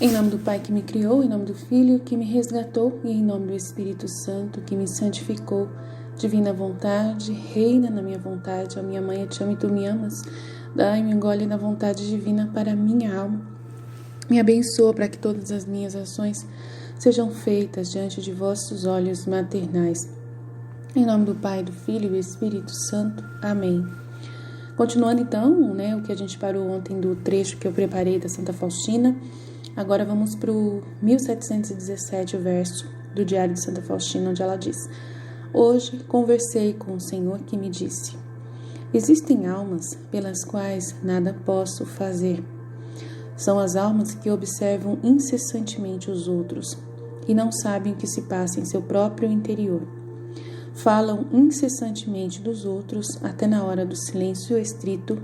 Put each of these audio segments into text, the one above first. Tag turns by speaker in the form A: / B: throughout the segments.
A: Em nome do Pai que me criou, em nome do Filho que me resgatou e em nome do Espírito Santo que me santificou. Divina vontade, reina na minha vontade. A minha mãe, eu te amo e tu me amas. Dai-me um gole da vontade divina para a minha alma. Me abençoa para que todas as minhas ações sejam feitas diante de vossos olhos maternais. Em nome do Pai, do Filho e do Espírito Santo. Amém. Continuando então, o que a gente parou ontem do trecho que eu preparei da Santa Faustina. Agora vamos para o 1717, o verso do Diário de Santa Faustina, onde ela diz: Hoje conversei com o Senhor que me disse: Existem almas pelas quais nada posso fazer. São as almas que observam incessantemente os outros e não sabem o que se passa em seu próprio interior. Falam incessantemente dos outros até na hora do silêncio estrito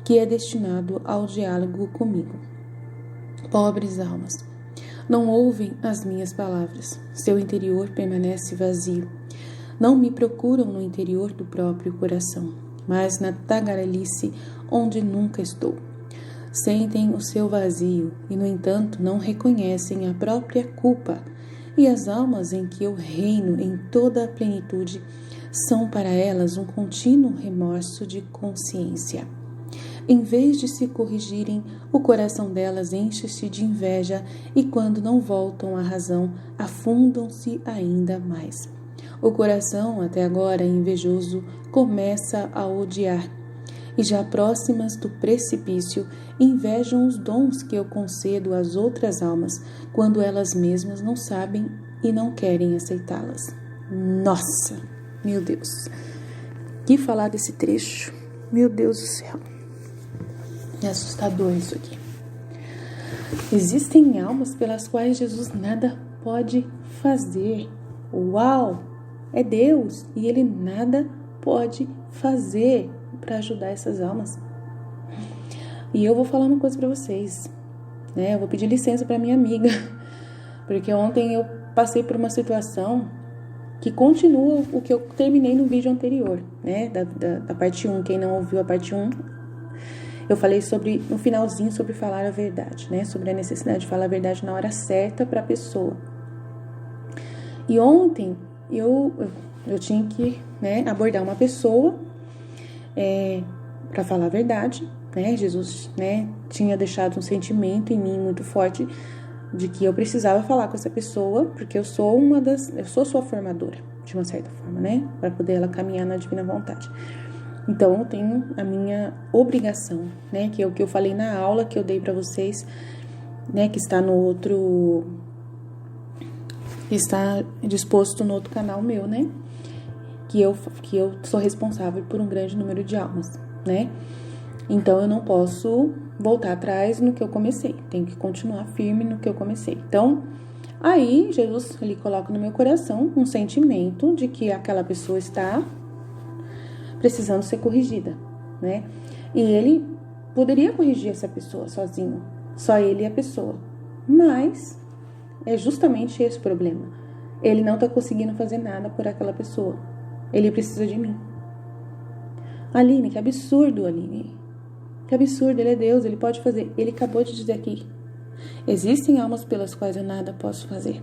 A: que é destinado ao diálogo comigo. Pobres almas, não ouvem as minhas palavras, seu interior permanece vazio. Não me procuram no interior do próprio coração, mas na tagarelice onde nunca estou. Sentem o seu vazio e, no entanto, não reconhecem a própria culpa, e as almas em que eu reino em toda a plenitude são para elas um contínuo remorso de consciência. Em vez de se corrigirem, o coração delas enche-se de inveja e, quando não voltam à razão, afundam-se ainda mais. O coração, até agora invejoso, começa a odiar, e já próximas do precipício, invejam os dons que eu concedo às outras almas, quando elas mesmas não sabem e não querem aceitá-las. Nossa, meu Deus! Que falar desse trecho? Meu Deus do céu! É assustador isso aqui. Existem almas pelas quais Jesus nada pode fazer. Uau! É Deus e Ele nada pode fazer para ajudar essas almas. E eu vou falar uma coisa para vocês, Eu vou pedir licença para minha amiga, porque ontem eu passei por uma situação que continua o que eu terminei no vídeo anterior, da parte 1. Quem não ouviu a parte 1, eu falei no finalzinho sobre falar a verdade, sobre a necessidade de falar a verdade na hora certa para a pessoa. E ontem eu tinha que abordar uma pessoa para falar a verdade, Jesus tinha deixado um sentimento em mim muito forte de que eu precisava falar com essa pessoa, porque eu sou sua formadora, de uma certa forma, para poder ela caminhar na divina vontade. Então eu tenho a minha obrigação, que é o que eu falei na aula que eu dei para vocês, que está no outro, está disposto no outro canal meu, que eu sou responsável por um grande número de almas, Então eu não posso voltar atrás no que eu comecei, tenho que continuar firme no que eu comecei. Então, aí Jesus ele coloca no meu coração um sentimento de que aquela pessoa está precisando ser corrigida, E ele poderia corrigir essa pessoa sozinho, só ele e a pessoa, mas é justamente esse o problema. Ele não está conseguindo fazer nada por aquela pessoa. Ele precisa de mim. Aline, que absurdo, Aline. Que absurdo, ele é Deus, ele pode fazer. Ele acabou de dizer aqui: existem almas pelas quais eu nada posso fazer.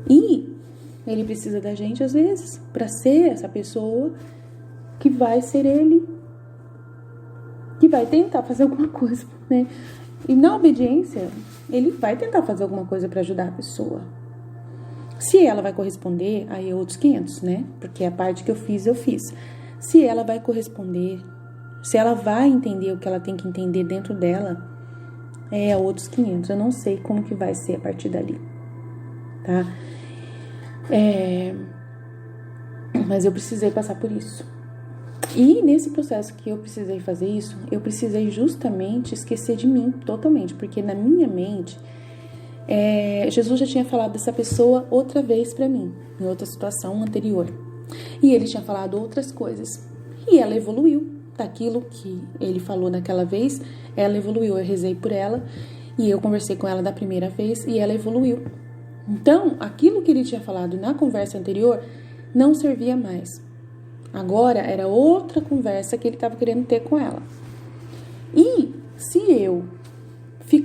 A: E ele precisa da gente, às vezes, para ser essa pessoa que vai ser ele, que vai tentar fazer alguma coisa, E na obediência, ele vai tentar fazer alguma coisa para ajudar a pessoa. Se ela vai corresponder, aí é outros 500, Porque a parte que eu fiz. Se ela vai corresponder, se ela vai entender o que ela tem que entender dentro dela, é outros 500. Eu não sei como que vai ser a partir dali, tá? Mas eu precisei passar por isso. E nesse processo que eu precisei fazer isso, eu precisei justamente esquecer de mim totalmente, porque na minha mente, Jesus já tinha falado dessa pessoa outra vez pra mim, em outra situação anterior. E ele tinha falado outras coisas. E ela evoluiu daquilo que ele falou naquela vez, ela evoluiu. Eu rezei por ela e eu conversei com ela da primeira vez e ela evoluiu. Então, aquilo que ele tinha falado na conversa anterior não servia mais. Agora era outra conversa que ele estava querendo ter com ela. E se eu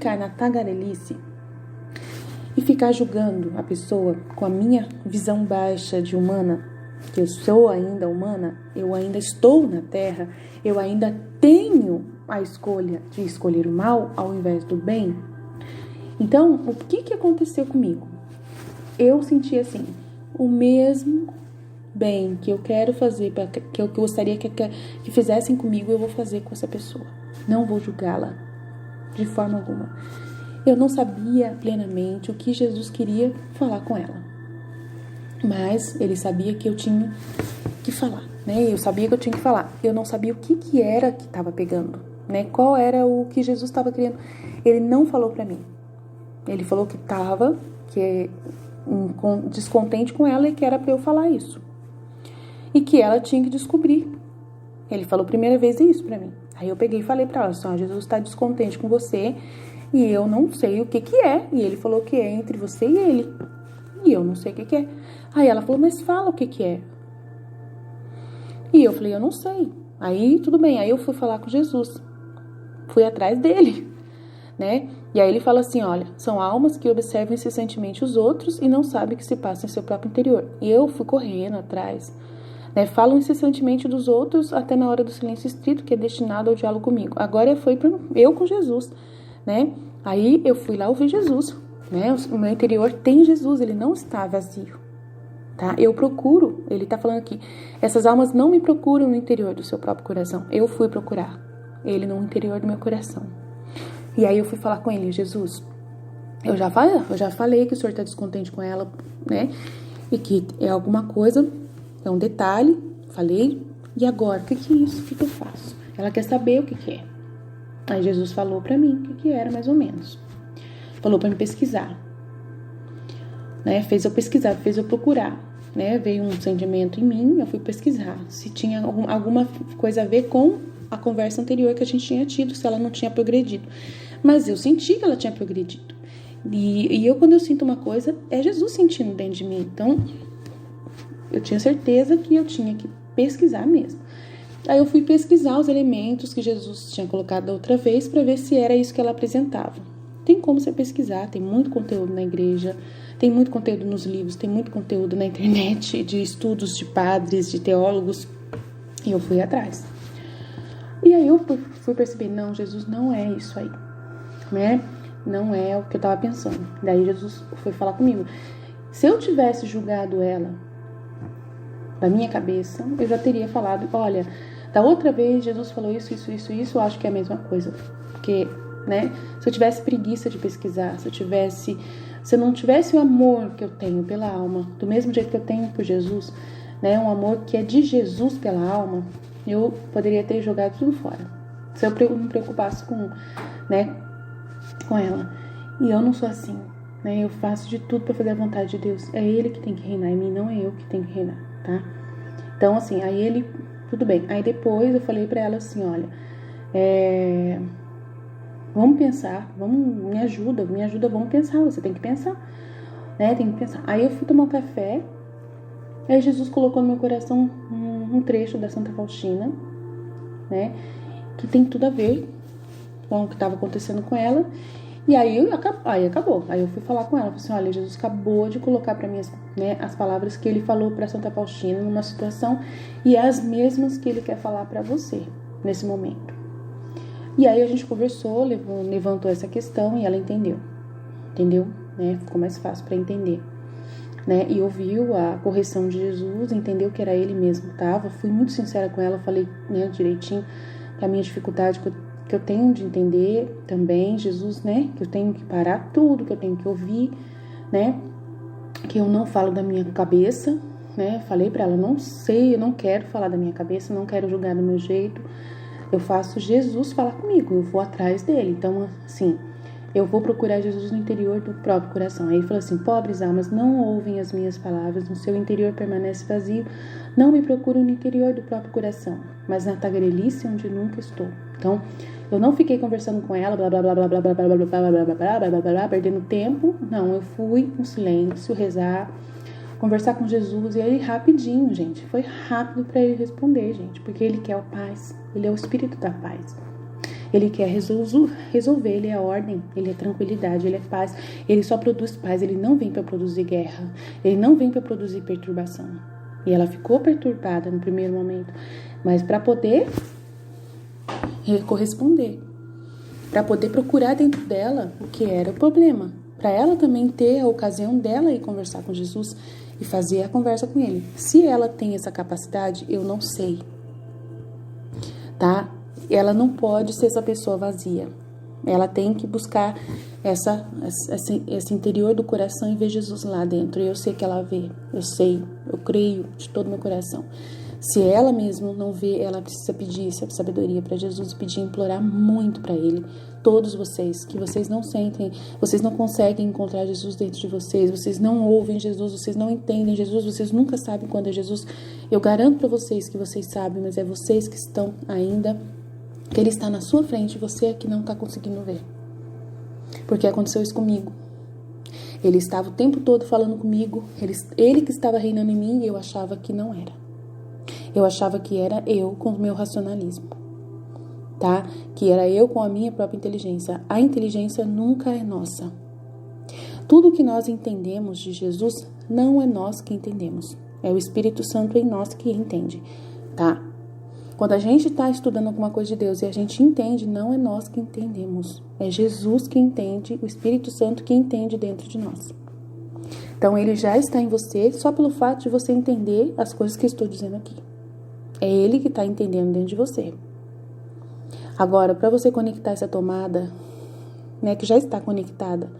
A: ficar na tagarelice e ficar julgando a pessoa com a minha visão baixa de humana, que eu sou ainda humana, eu ainda estou na Terra, eu ainda tenho a escolha de escolher o mal ao invés do bem. Então, o que aconteceu comigo? Eu senti assim, o mesmo bem que eu quero fazer, que eu gostaria que fizessem comigo, eu vou fazer com essa pessoa. Não vou julgá-la de forma alguma. Eu não sabia plenamente o que Jesus queria falar com ela. Mas ele sabia que eu tinha que falar, né? Eu sabia que eu tinha que falar. Eu não sabia o que era que estava pegando, né? Qual era o que Jesus estava querendo. Ele não falou para mim. Ele falou que estava descontente com ela e que era para eu falar isso. E que ela tinha que descobrir. Ele falou a primeira vez isso para mim. Aí eu peguei e falei para ela assim, Jesus está descontente com você e eu não sei o que é. E ele falou que é entre você e ele. E eu não sei o que é. Aí ela falou, mas fala o que é. E eu falei, eu não sei. Aí tudo bem, aí eu fui falar com Jesus. Fui atrás dele, né? E aí ele fala assim, olha, são almas que observam incessantemente os outros e não sabem o que se passa em seu próprio interior. E eu fui correndo atrás, né? Falam incessantemente dos outros até na hora do silêncio estrito que é destinado ao diálogo comigo. Agora foi eu com Jesus, né? Aí eu fui lá ouvir Jesus, né? O meu interior tem Jesus, ele não está vazio, tá? Eu procuro, ele tá falando aqui, essas almas não me procuram no interior do seu próprio coração. Eu fui procurar ele no interior do meu coração. E aí eu fui falar com ele, Jesus, eu já falei que o senhor tá descontente com ela, né? E que é alguma coisa, é um detalhe, falei, e agora, o que é isso? O que eu faço? Ela quer saber o que é. Aí Jesus falou pra mim o que era, mais ou menos. Falou pra me pesquisar, né? Fez eu pesquisar, fez eu procurar, né? Veio um sentimento em mim, eu fui pesquisar se tinha alguma coisa a ver com a conversa anterior que a gente tinha tido, se ela não tinha progredido. Mas eu senti que ela tinha progredido. E eu, quando eu sinto uma coisa, é Jesus sentindo dentro de mim. Então, eu tinha certeza que eu tinha que pesquisar mesmo. Aí eu fui pesquisar os elementos que Jesus tinha colocado da outra vez para ver se era isso que ela apresentava. Tem como você pesquisar, tem muito conteúdo na igreja, tem muito conteúdo nos livros, tem muito conteúdo na internet de estudos de padres, de teólogos. E eu fui atrás. E aí eu fui perceber, não, Jesus não é isso aí, né? Não é o que eu tava pensando. Daí Jesus foi falar comigo. Se eu tivesse julgado ela da minha cabeça, eu já teria falado, olha, da outra vez Jesus falou isso, eu acho que é a mesma coisa. Porque, né, se eu tivesse preguiça de pesquisar, se eu não tivesse o amor que eu tenho pela alma, do mesmo jeito que eu tenho por Jesus, né, um amor que é de Jesus pela alma, eu poderia ter jogado tudo fora. Se eu não me preocupasse com ela. E eu não sou assim, né? Eu faço de tudo para fazer a vontade de Deus. É Ele que tem que reinar em mim, não é eu que tenho que reinar, tá? Então, assim, aí ele... Tudo bem. Aí depois eu falei pra ela assim, olha... Vamos pensar, me ajuda, vamos pensar. Você tem que pensar, né? Tem que pensar. Aí eu fui tomar um café. Aí Jesus colocou no meu coração um trecho da Santa Faustina, né? Que tem tudo a ver com o que estava acontecendo com ela. E aí acabou. Aí eu fui falar com ela, falei assim, olha, Jesus acabou de colocar para mim as palavras que ele falou para Santa Faustina numa situação e é as mesmas que ele quer falar para você nesse momento. E aí a gente conversou, levantou essa questão e ela entendeu, né? Ficou mais fácil para entender, né? E ouviu a correção de Jesus, entendeu que era ele mesmo que tava. Fui muito sincera com ela, falei, né, direitinho da minha dificuldade que eu tenho de entender também, Jesus, né, que eu tenho que parar tudo, que eu tenho que ouvir, né, que eu não falo da minha cabeça, né, falei pra ela, não sei, eu não quero falar da minha cabeça, não quero julgar do meu jeito, eu faço Jesus falar comigo, eu vou atrás dele, então, assim, eu vou procurar Jesus no interior do próprio coração. Aí ele falou assim, pobres almas, não ouvem as minhas palavras, no seu interior permanece vazio, não me procuram no interior do próprio coração, mas na tagarelice onde nunca estou. Então, eu não fiquei conversando com ela, blá, blá, blá, blá, blá, blá, blá, blá, blá, blá, blá, blá, blá, blá, perdendo tempo. Não, eu fui no silêncio, rezar, conversar com Jesus, e ele rapidinho, gente, foi rápido para ele responder, gente, porque ele quer a paz, ele é o Espírito da paz. Ele quer resolver, ele é ordem, ele é tranquilidade, ele é paz. Ele só produz paz, ele não vem para produzir guerra, ele não vem para produzir perturbação. E ela ficou perturbada no primeiro momento, mas para poder corresponder, para poder procurar dentro dela o que era o problema, para ela também ter a ocasião dela ir conversar com Jesus e fazer a conversa com ele. Se ela tem essa capacidade, eu não sei, tá? Ela não pode ser essa pessoa vazia. Ela tem que buscar esse interior do coração e ver Jesus lá dentro. Eu sei que ela vê, eu creio de todo o meu coração. Se ela mesmo não vê, ela precisa pedir sabedoria para Jesus, pedir, implorar muito para Ele. Todos vocês, que vocês não sentem, vocês não conseguem encontrar Jesus dentro de vocês, vocês não ouvem Jesus, vocês não entendem Jesus, vocês nunca sabem quando é Jesus. Eu garanto para vocês que vocês sabem, mas é vocês que estão ainda, que Ele está na sua frente, você é que não está conseguindo ver. Porque aconteceu isso comigo. Ele estava o tempo todo falando comigo, ele que estava reinando em mim, e eu achava que não era. Eu achava que era eu com o meu racionalismo, tá? Que era eu com a minha própria inteligência. A inteligência nunca é nossa. Tudo que nós entendemos de Jesus não é nós que entendemos. É o Espírito Santo em nós que entende, tá? Quando a gente está estudando alguma coisa de Deus e a gente entende, não é nós que entendemos. É Jesus que entende, o Espírito Santo que entende dentro de nós. Então, ele já está em você só pelo fato de você entender as coisas que eu estou dizendo aqui. É ele que está entendendo dentro de você. Agora, para você conectar essa tomada, né, que já está conectada,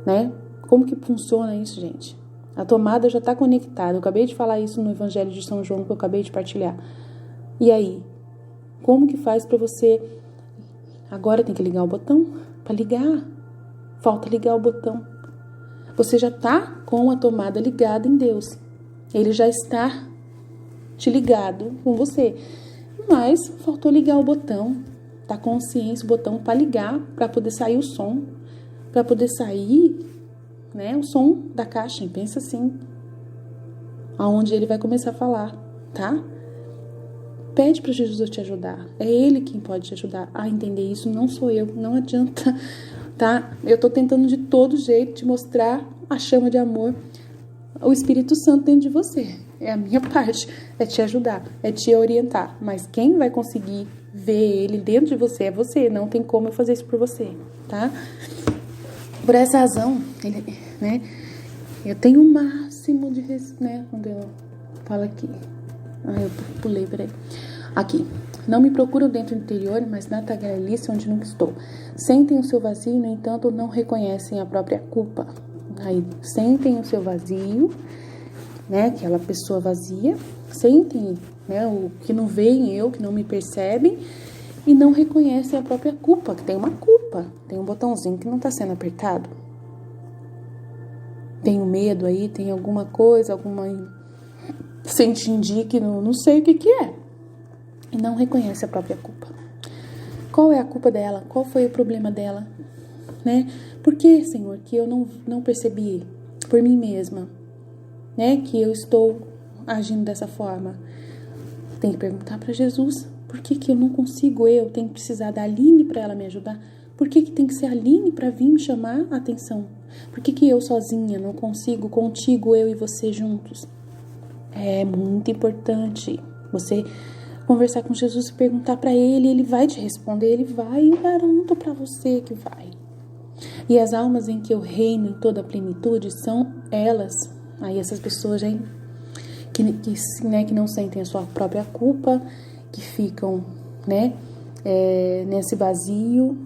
A: né? Como que funciona isso, gente? A tomada já está conectada. Eu acabei de falar isso no Evangelho de São João, que eu acabei de partilhar. E aí? Como que faz para você... Agora tem que ligar o botão? Para ligar. Falta ligar o botão. Você já está com a tomada ligada em Deus. Ele já está te ligado com você. Mas faltou ligar o botão. Tá consciência, o botão para ligar, para poder sair o som. Para poder sair, né, o som da caixa. Pensa assim. Aonde ele vai começar a falar, tá? Pede para Jesus te ajudar. É Ele quem pode te ajudar a entender isso. Não sou eu. Não adianta, tá? Eu tô tentando de todo jeito te mostrar a chama de amor, o Espírito Santo dentro de você. É a minha parte. É te ajudar. É te orientar. Mas quem vai conseguir ver Ele dentro de você é você. Não tem como eu fazer isso por você, tá? Por essa razão, né? Eu tenho o máximo de... né? Quando eu falo aqui... eu pulei, peraí. Aqui. Não me procuram dentro do interior, mas na tagarelice onde nunca estou. Sentem o seu vazio, no entanto, não reconhecem a própria culpa. Aí, sentem o seu vazio, né? Aquela pessoa vazia. Sentem, né? O que não veem eu, que não me percebem. E não reconhecem a própria culpa, que tem uma culpa. Tem um botãozinho que não está sendo apertado. Tem um medo aí, tem alguma coisa, sente que não sei o que é. E não reconhece a própria culpa. Qual é a culpa dela? Qual foi o problema dela? Né? Por que, Senhor, que eu não percebi por mim mesma, né, que eu estou agindo dessa forma? Tem que perguntar para Jesus. Por que eu não consigo? Eu tenho que precisar da Aline para ela me ajudar? Por que tem que ser a Aline para vir me chamar a atenção? Por que eu sozinha não consigo, contigo, eu e você juntos? É muito importante você conversar com Jesus e perguntar para Ele vai te responder, Ele vai, eu garanto para você que vai. E as almas em que eu reino em toda a plenitude são elas, aí essas pessoas aí, que não sentem a sua própria culpa, que ficam, né, nesse vazio,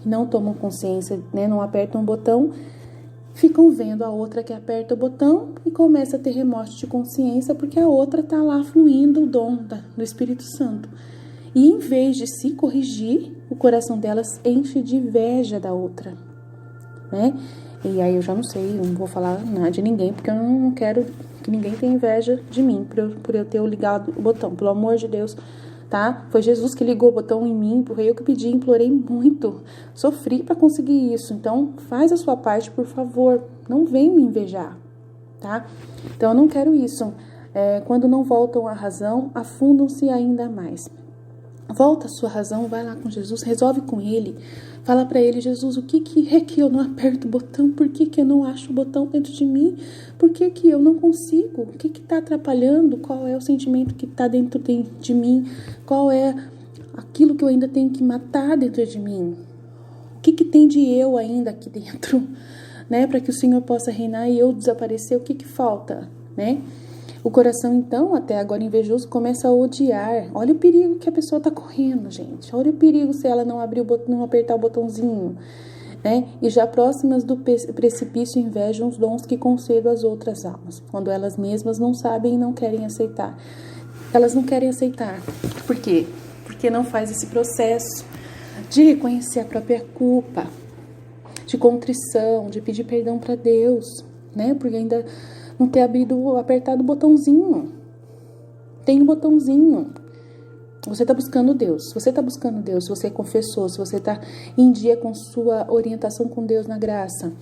A: não tomam consciência, né, não apertam o botão, ficam vendo a outra que aperta o botão e começa a ter remorso de consciência porque a outra está lá fluindo o dom do Espírito Santo. E em vez de se corrigir, o coração delas enche de inveja da outra, né? E aí eu já não sei, não vou falar nada de ninguém, porque eu não quero que ninguém tenha inveja de mim por eu ter ligado o botão, pelo amor de Deus, tá? Foi Jesus que ligou o botão em mim, foi eu que pedi, implorei muito, sofri para conseguir isso. Então, faz a sua parte, por favor, não vem me invejar, tá? Então, eu não quero isso. Quando não voltam à razão, afundam-se ainda mais. Volta à sua razão, vai lá com Jesus, resolve com Ele. Fala para Ele: Jesus, o que é que eu não aperto o botão? Por que eu não acho o botão dentro de mim? Por que eu não consigo? O que está atrapalhando? Qual é o sentimento que está dentro de mim? Qual é aquilo que eu ainda tenho que matar dentro de mim? O que tem de eu ainda aqui dentro? Né? Para que o Senhor possa reinar e eu desaparecer, o que falta? Né? O coração, então, até agora invejoso, começa a odiar. Olha o perigo que a pessoa está correndo, gente. Olha o perigo se ela não abrir não apertar o botãozinho. Né? E já próximas do precipício invejam os dons que concedo às outras almas, quando elas mesmas não sabem e não querem aceitar. Elas não querem aceitar. Por quê? Porque não faz esse processo de reconhecer a própria culpa, de contrição, de pedir perdão para Deus, né? Porque ainda não ter apertado o botãozinho. Tem um botãozinho. Você está buscando Deus. Se você está buscando Deus, se você confessou, se você está em dia com sua orientação com Deus na graça,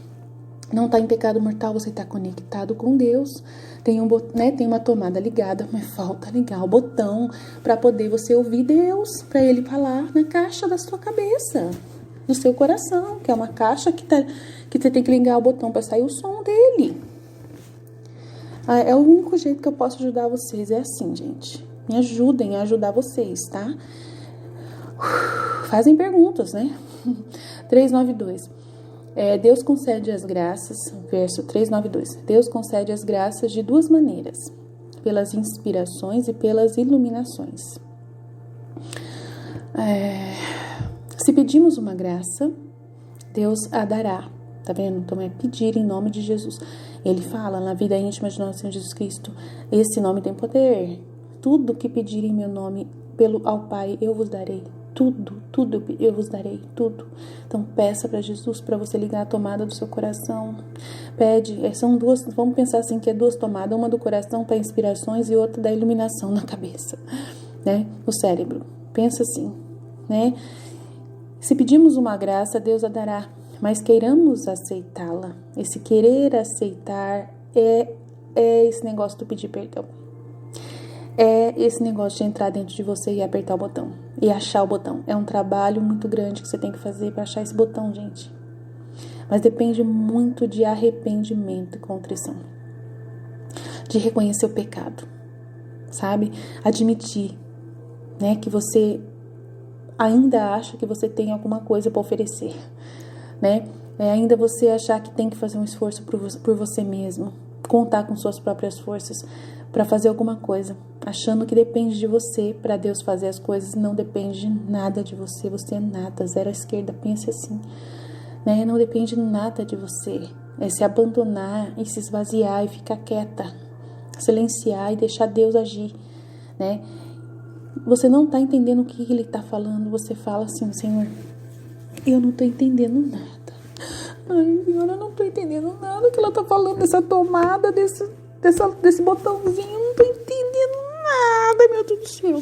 A: não está em pecado mortal, você está conectado com Deus. Tem uma tomada ligada, mas falta ligar o botão para poder você ouvir Deus, para Ele falar na caixa da sua cabeça, do seu coração, que é uma caixa que você tem que ligar o botão para sair o som dele. É o único jeito que eu posso ajudar vocês, é assim, gente. Me ajudem a ajudar vocês, tá? Fazem perguntas, né? 392. Deus concede as graças, verso 392. Deus concede as graças de duas maneiras, pelas inspirações e pelas iluminações. Se pedimos uma graça, Deus a dará. Tá vendo? Então é pedir em nome de Jesus. Ele fala na vida íntima de nosso Senhor Jesus Cristo: esse nome tem poder. Tudo que pedirem em meu nome ao Pai, eu vos darei. Tudo eu vos darei, tudo. Então peça para Jesus, para você ligar a tomada do seu coração. Pede, são duas, vamos pensar assim que é duas tomadas, uma do coração para inspirações e outra da iluminação na cabeça, né? O cérebro. Pensa assim, né? Se pedimos uma graça, Deus a dará, mas queiramos aceitá-la. Esse querer aceitar é esse negócio do pedir perdão. É esse negócio de entrar dentro de você e apertar o botão. E achar o botão. É um trabalho muito grande que você tem que fazer para achar esse botão, gente. Mas depende muito de arrependimento e contrição. De reconhecer o pecado. Sabe? Admitir, né, que você ainda acha que você tem alguma coisa para oferecer. Né? Ainda você achar que tem que fazer um esforço por você mesmo. Contar com suas próprias forças para fazer alguma coisa, achando que depende de você para Deus fazer as coisas. Não depende de nada de você, você é nada, zero à esquerda, pense assim, né? Não depende nada de você, é se abandonar e se esvaziar e ficar quieta, silenciar e deixar Deus agir, né? Você não está entendendo o que Ele está falando, você fala assim: Senhor, eu não estou entendendo nada. Ai, Senhor, eu não estou entendendo nada que ela está falando, dessa tomada, desse botãozinho, eu não estou entendendo nada, meu Deus do céu.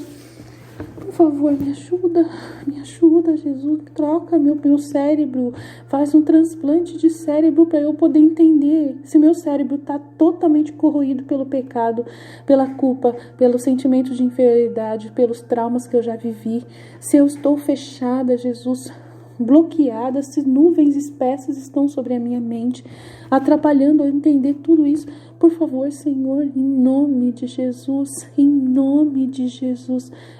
A: Por favor, me ajuda, Jesus, troca meu cérebro, faz um transplante de cérebro para eu poder entender. Se meu cérebro está totalmente corroído pelo pecado, pela culpa, pelo sentimento de inferioridade, pelos traumas que eu já vivi, se eu estou fechada, Jesus, bloqueada, se nuvens espessas estão sobre a minha mente, atrapalhando eu entender tudo isso, por favor, Senhor, em nome de Jesus,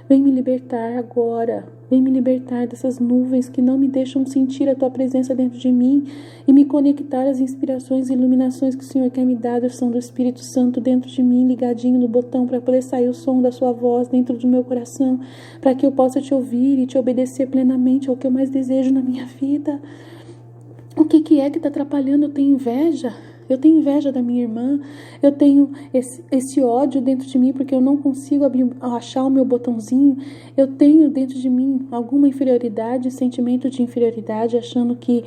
A: vem me libertar agora, vem me libertar dessas nuvens que não me deixam sentir a Tua presença dentro de mim e me conectar às inspirações e iluminações que o Senhor quer me dar, do som do Espírito Santo dentro de mim, ligadinho no botão para poder sair o som da Sua voz dentro do meu coração, para que eu possa Te ouvir e Te obedecer plenamente ao que eu mais desejo na minha vida. O que é que está atrapalhando? Eu tenho inveja da minha irmã, eu tenho esse ódio dentro de mim porque eu não consigo achar o meu botãozinho, eu tenho dentro de mim alguma inferioridade, sentimento de inferioridade, achando que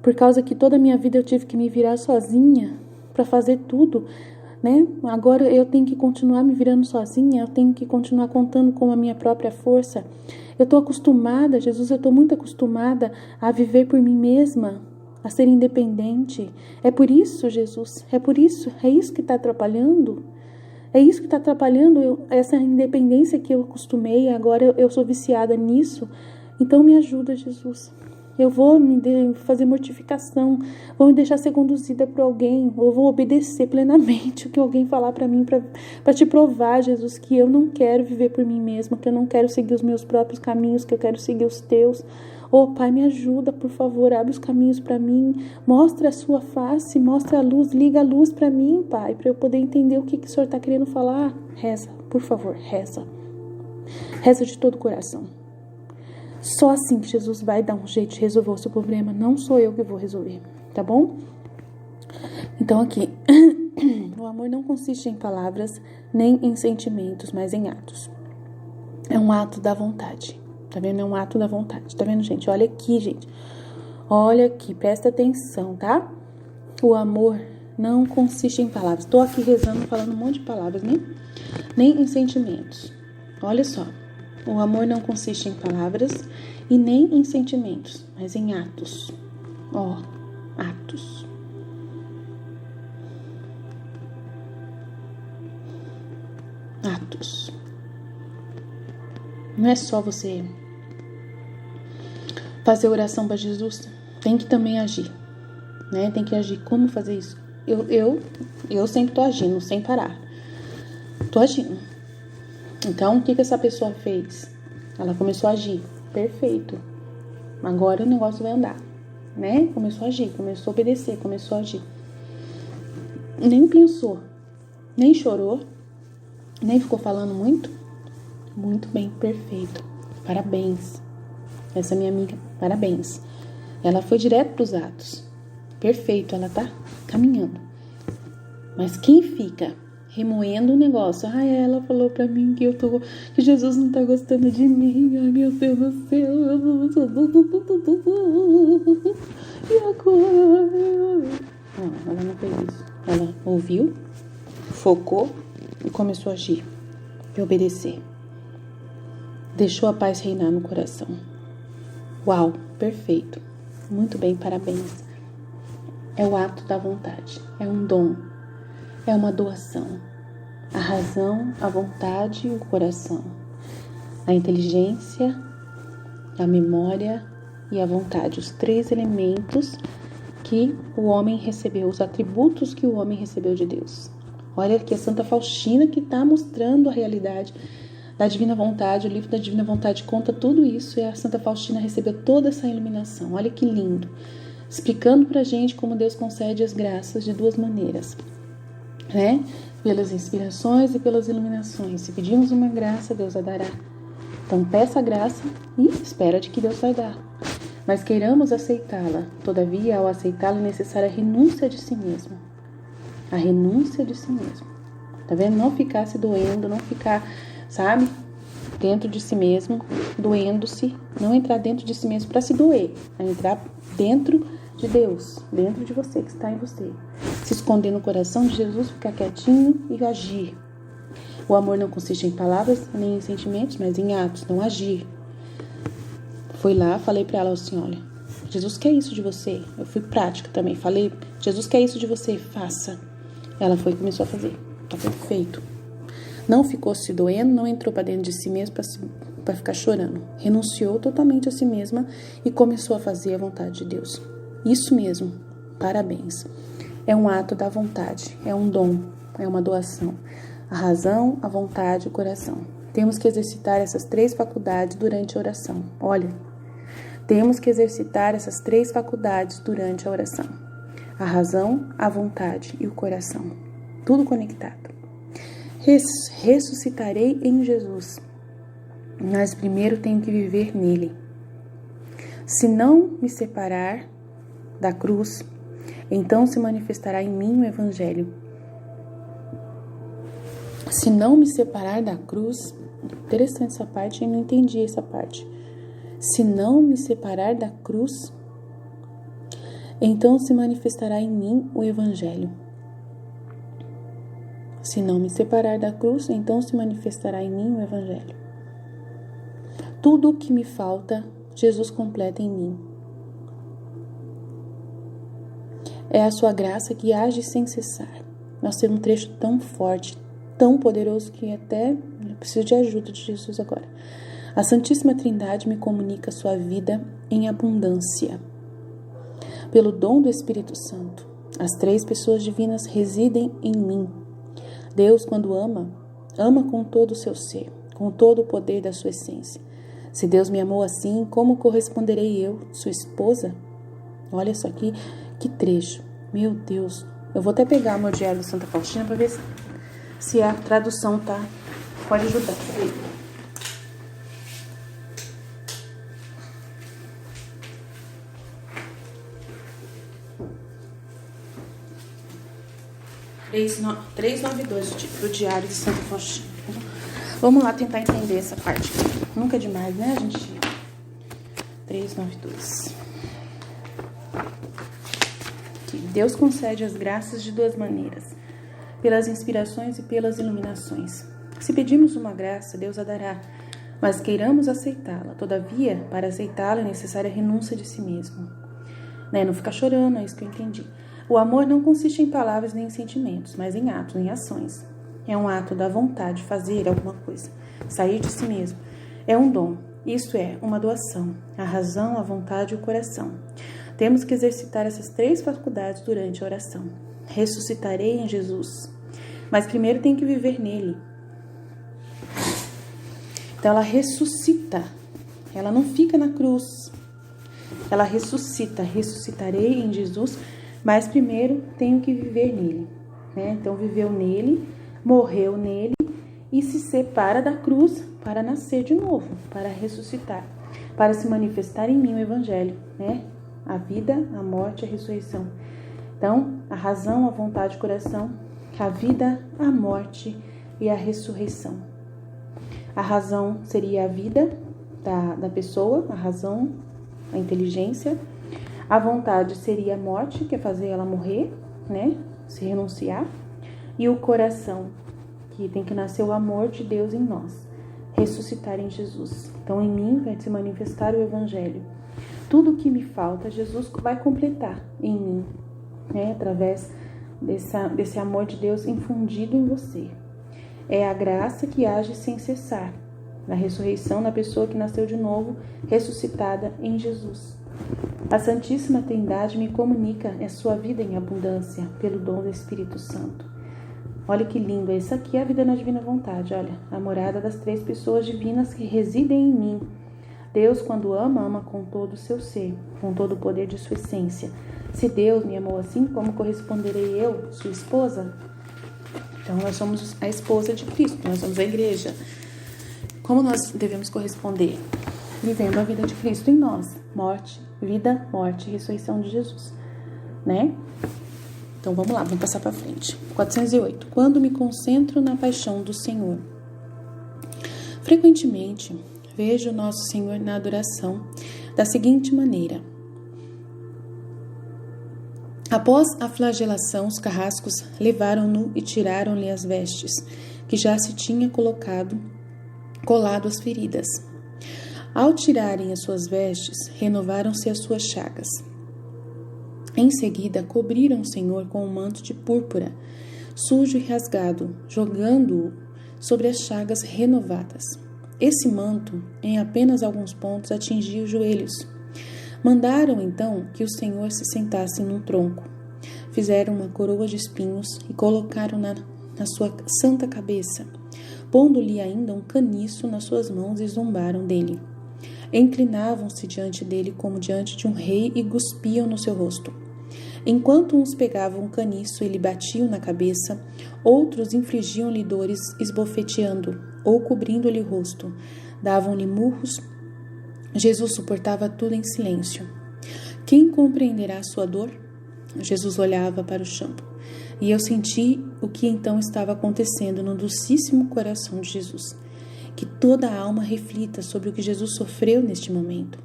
A: por causa que toda a minha vida eu tive que me virar sozinha para fazer tudo, né? Agora eu tenho que continuar me virando sozinha, eu tenho que continuar contando com a minha própria força. Eu estou acostumada, Jesus, eu estou muito acostumada a viver por mim mesma, a ser independente. É por isso, Jesus, é isso que está atrapalhando. É isso que está atrapalhando essa independência que eu acostumei, agora eu sou viciada nisso. Então me ajuda, Jesus. Eu vou fazer mortificação, vou me deixar ser conduzida por alguém, ou vou obedecer plenamente o que alguém falar para mim, para te provar, Jesus, que eu não quero viver por mim mesma, que eu não quero seguir os meus próprios caminhos, que eu quero seguir os teus. Pai, me ajuda, por favor, abre os caminhos para mim, mostra a sua face, mostra a luz, liga a luz para mim, Pai, para eu poder entender o que o Senhor está querendo falar. Reza, por favor, reza. Reza de todo o coração. Só assim que Jesus vai dar um jeito de resolver o seu problema. Não sou eu que vou resolver, tá bom? Então aqui, o amor não consiste em palavras, nem em sentimentos, mas em atos. É um ato da vontade, tá vendo? É um ato da vontade, tá vendo, gente? Olha aqui, gente. Olha aqui, presta atenção, tá? O amor não consiste em palavras. Tô aqui rezando, falando um monte de palavras, né? Nem em sentimentos. Olha só. O amor não consiste em palavras e nem em sentimentos, mas em atos. Atos. Atos. Não é só você fazer oração para Jesus, tem que também agir, né? Tem que agir. Como fazer isso? Eu sempre tô agindo, sem parar. Tô agindo. Então, o que essa pessoa fez? Ela começou a agir. Perfeito. Agora o negócio vai andar, né? Começou a agir, começou a obedecer, começou a agir. Nem pensou, nem chorou, nem ficou falando muito. Muito bem, perfeito. Parabéns. Essa minha amiga, parabéns. Ela foi direto para os atos. Perfeito, ela tá caminhando. Mas quem fica remoendo o negócio? Ela falou pra mim que que Jesus não tá gostando de mim. Ai, meu Deus do céu. E agora? Não, ela não fez isso. Ela ouviu, focou e começou a agir e obedecer. Deixou a paz reinar no coração. Uau, perfeito. Muito bem, parabéns. É o ato da vontade. É um dom. É uma doação. A razão, a vontade e o coração. A inteligência, a memória e a vontade. Os 3 elementos que o homem recebeu, os atributos que o homem recebeu de Deus. Olha aqui a Santa Faustina que está mostrando a realidade da Divina Vontade. O livro da Divina Vontade conta tudo isso e a Santa Faustina recebeu toda essa iluminação. Olha que lindo. Explicando pra gente como Deus concede as graças de 2 maneiras, né? Pelas inspirações e pelas iluminações. Se pedimos uma graça, Deus a dará. Então peça a graça e espera de que Deus vai dar. Mas queiramos aceitá-la. Todavia, ao aceitá-la é necessária a renúncia de si mesmo. A renúncia de si mesmo. Tá vendo? Não ficar se doendo, não ficar, sabe, dentro de si mesmo, doendo-se. Não entrar dentro de si mesmo para se doer. É entrar dentro de Deus, dentro de você, que está em você. Se esconder no coração de Jesus, ficar quietinho e agir. O amor não consiste em palavras, nem em sentimentos, mas em atos, não agir. Fui lá, falei para ela assim, olha, Jesus quer isso de você. Eu fui prática também, falei, Jesus quer isso de você, faça. Ela foi e começou a fazer. Tá perfeito. Não ficou se doendo, não entrou para dentro de si mesma para ficar chorando. Renunciou totalmente a si mesma e começou a fazer a vontade de Deus. Isso mesmo, parabéns. É um ato da vontade, é um dom, é uma doação. A razão, a vontade e o coração. Temos que exercitar essas 3 faculdades durante a oração. Olha, temos que exercitar essas 3 faculdades durante a oração. A razão, a vontade e o coração. Tudo conectado. Ressuscitarei em Jesus, mas primeiro tenho que viver nele. Se não me separar da cruz, então se manifestará em mim o Evangelho. Se não me separar da cruz, interessante essa parte, eu não entendi essa parte. Se não me separar da cruz, então se manifestará em mim o Evangelho. Se não me separar da cruz, então se manifestará em mim o Evangelho. Tudo o que me falta, Jesus completa em mim. É a sua graça que age sem cessar. Nós temos um trecho tão forte, tão poderoso que até eu preciso de ajuda de Jesus agora. A Santíssima Trindade me comunica sua vida em abundância. Pelo dom do Espírito Santo, as 3 pessoas divinas residem em mim. Deus, quando ama, ama com todo o seu ser, com todo o poder da sua essência. Se Deus me amou assim, como corresponderei eu, sua esposa? Olha isso aqui, que trecho. Meu Deus. Eu vou até pegar o meu diário de Santa Faustina para ver se a tradução pode ajudar. No 392 do diário de Santa Faustina. Vamos lá tentar entender essa parte aqui. Nunca é demais, né, gente? 392. Aqui. Deus concede as graças de 2 maneiras: pelas inspirações e pelas iluminações. Se pedimos uma graça, Deus a dará, mas queiramos aceitá-la. Todavia, para aceitá-la é necessária a renúncia de si mesmo. Né? Não ficar chorando, é isso que eu entendi. O amor não consiste em palavras nem em sentimentos, mas em atos, em ações. É um ato da vontade de fazer alguma coisa, sair de si mesmo. É um dom, isto é, uma doação, a razão, a vontade e o coração. Temos que exercitar essas 3 faculdades durante a oração. Ressuscitarei em Jesus, mas primeiro tem que viver nele. Então ela ressuscita, ela não fica na cruz, ela ressuscita. Ressuscitarei em Jesus, mas primeiro tenho que viver nele, né? Então viveu nele, morreu nele e se separa da cruz para nascer de novo, para ressuscitar, para se manifestar em mim o Evangelho, né? A vida, a morte, a ressurreição. Então, a razão, a vontade, o coração, a vida, a morte e a ressurreição. A razão seria a vida da pessoa, a razão, a inteligência. A vontade seria a morte, que é fazer ela morrer, né? Se renunciar. E o coração, que tem que nascer o amor de Deus em nós. Ressuscitar em Jesus. Então, em mim vai se manifestar o Evangelho. Tudo o que me falta, Jesus vai completar em mim, né? Através desse amor de Deus infundido em você. É a graça que age sem cessar. Na ressurreição, na pessoa que nasceu de novo, ressuscitada em Jesus. A Santíssima Trindade me comunica a sua vida em abundância pelo dom do Espírito Santo. Olha que lindo, essa aqui é a vida na divina vontade, olha, a morada das 3 pessoas divinas que residem em mim. Deus, quando ama, ama com todo o seu ser, com todo o poder de sua essência. Se Deus me amou assim, como corresponderei eu, sua esposa? Então, nós somos a esposa de Cristo, nós somos a igreja. Como nós devemos corresponder? Vivendo a vida de Cristo em nós. Morte, vida, morte e ressurreição de Jesus, né? Então, vamos lá, vamos passar para frente. 408. Quando me concentro na paixão do Senhor. Frequentemente, vejo nosso Senhor na adoração da seguinte maneira. Após a flagelação, os carrascos levaram-no e tiraram-lhe as vestes, que já se tinha colado às feridas. Ao tirarem as suas vestes, renovaram-se as suas chagas. Em seguida, cobriram o Senhor com um manto de púrpura, sujo e rasgado, jogando-o sobre as chagas renovadas. Esse manto, em apenas alguns pontos, atingia os joelhos. Mandaram, então, que o Senhor se sentasse num tronco. Fizeram uma coroa de espinhos e colocaram-na na sua santa cabeça, pondo-lhe ainda um caniço nas suas mãos e zombaram dele. Inclinavam-se diante dele como diante de um rei e cuspiam no seu rosto. Enquanto uns pegavam um caniço e lhe batiam na cabeça, outros infligiam-lhe dores esbofeteando ou cobrindo-lhe o rosto. Davam-lhe murros. Jesus suportava tudo em silêncio. Quem compreenderá a sua dor? Jesus olhava para o chão. E eu senti o que então estava acontecendo no docíssimo coração de Jesus. Que toda a alma reflita sobre o que Jesus sofreu neste momento.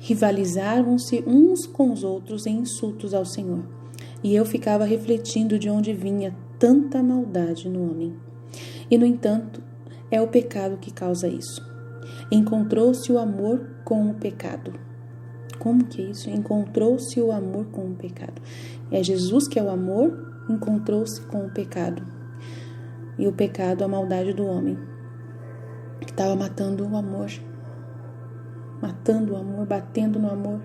A: Rivalizavam-se uns com os outros em insultos ao Senhor. E eu ficava refletindo de onde vinha tanta maldade no homem. E, no entanto, é o pecado que causa isso. Encontrou-se o amor com o pecado. Como que é isso? Encontrou-se o amor com o pecado. É Jesus que é o amor, encontrou-se com o pecado. e o pecado, a maldade do homem, que estava matando o amor, batendo no amor.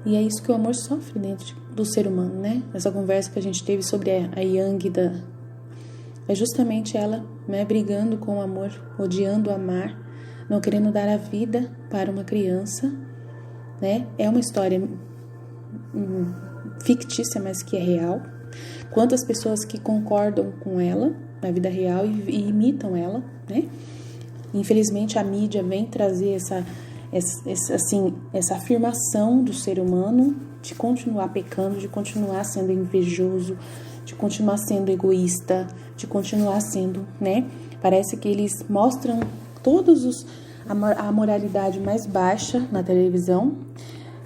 A: E é isso que o amor sofre dentro do ser humano, né? Essa conversa que a gente teve sobre a Yang é justamente ela, né, brigando com o amor, odiando amar, não querendo dar a vida para uma criança, né? É uma história fictícia, mas que é real. Quantas pessoas que concordam com ela na vida real e imitam ela, né? Infelizmente a mídia vem trazer essa afirmação do ser humano de continuar pecando, de continuar sendo invejoso, de continuar sendo egoísta, de continuar sendo, né? Parece que eles mostram a moralidade mais baixa na televisão,